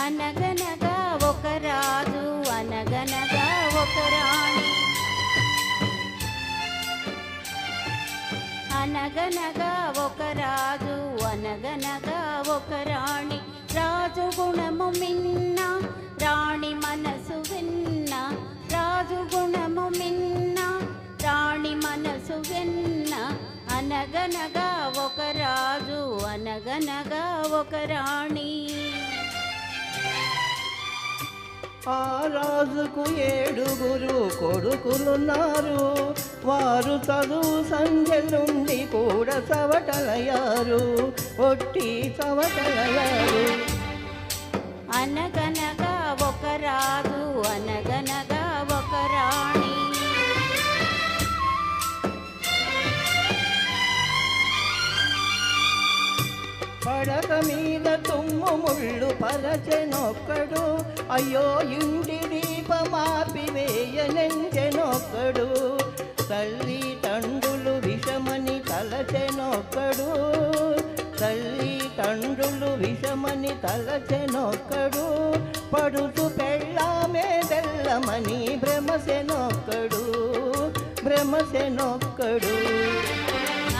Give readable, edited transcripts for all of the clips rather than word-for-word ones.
అనగనగా ఒక రాజు అనగనగా ఒక రాణి అనగనగా ఒక రాజు అనగనగా ఒక రాణి రాజు గుణము మిన్న రాణి మనసు విన్న రాజు గుణము మిన్న రాణి మనసు విన్న అనగనగా ఒక రాజు అనగనగా ఒక రాణి ఆ రాజుకు 7 కొడుకులున్నారు వారు చదువు సంధ్యలుండి కూడా చవటలయ్యారు ఒట్టి చవటలయ్యారు అనగనగా ఒక రాజు అనగనగా ఒక రాణి పడక మీద తుమ్ము ముళ్ళు పరచెనొక్కడు అయ్యో ఇంటి దీపమాపి వేయనెంచెనొక్కడు తల్లి తండ్రులు విషమని తలచెనొక్కడు తల్లి తండ్రులు విషమని తలచెనొక్కడు పడుతు పెళ్ళామే బెల్లమని భ్రమసెనొక్కడు భ్రమసెనొక్కడు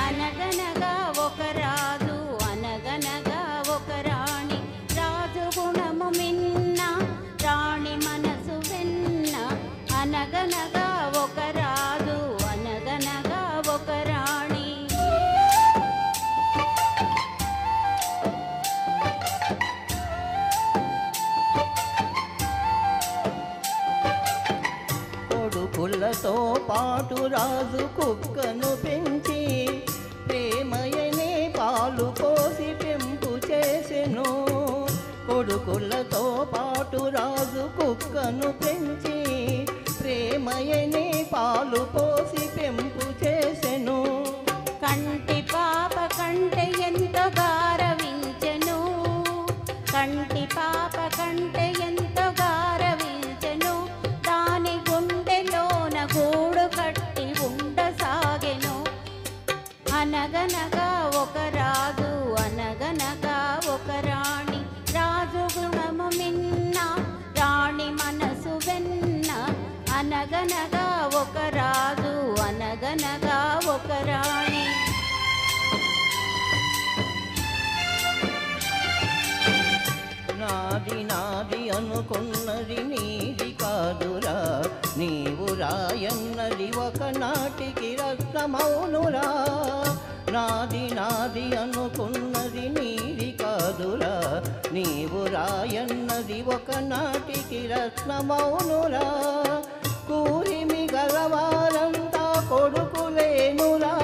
అనగనగా ఒక రాజు అనగనగా ఒక రాణి రాజు గుణము మిన్న రాణి మనసు విన్న అనగనగా ఒక రాజు అనగనగా ఒక రాణి కొడుకులతో పాటు రాజు కుక్కను పెంచి ప్రేమయనే పాలు పోసి పెంపు చేసెను కొడుకులతో పాటు రాజు కుక్కను పెంచి ప్రేమయనే పాలు పోసి పెంపు చేసెను కంటి పాప కంటే ఎంతో గారవించెను కంటి పాప కంటే ఎంతో గారవించెను దాని గుండెలోన గూడు కట్టి ఉండసాగెను అనగనగా ఒక రాజు అనగనగా ఒక రాణి రాజు గుణము మిన్న రాణి మనసు వెన్న అనగనగా ఒక రాజు అనగనగా ఒక రాణి నాది నాది అనుకున్నది నీది కాదురా నీవు రాయన్నది ఒకనాటికి రత్నమౌనురా నాది నాది అనుకున్నది నీది కాదురా నీవు రాయన్నది ఒకనాటికి రత్నమౌనురా కూరిమి గలవారంతా కొడుకులేనురా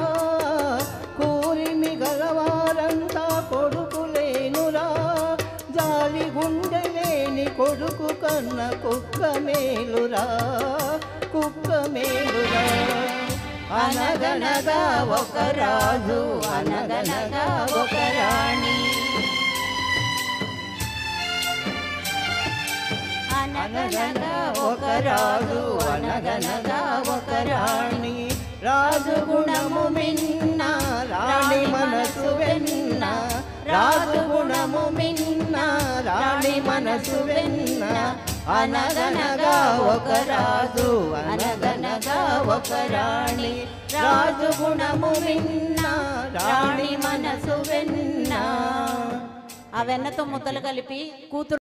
కూరిమి గలవారంతా కొడుకులేనురా జాలి గుండెలేని కొడుకు కన్న కుక్క మేలురా కుక్క మేలురా అనగనగా ఒక రాజు అనగనగా ఒక రాణి అనగనగా ఒక రాజు అనగనగా ఒక రాణి రాజు గుణము మిన్న రాణి మనసు వెన్న రాజు గుణము మిన్న రాణి మనసు వెన్న అనగనగా ఒక రాజు అనగనగా ఒక రాణి రాజు గుణము మిన్న రాణి మనసు వెన్న ఆ వెన్నతో ముద్దలు కలిపి కూతురు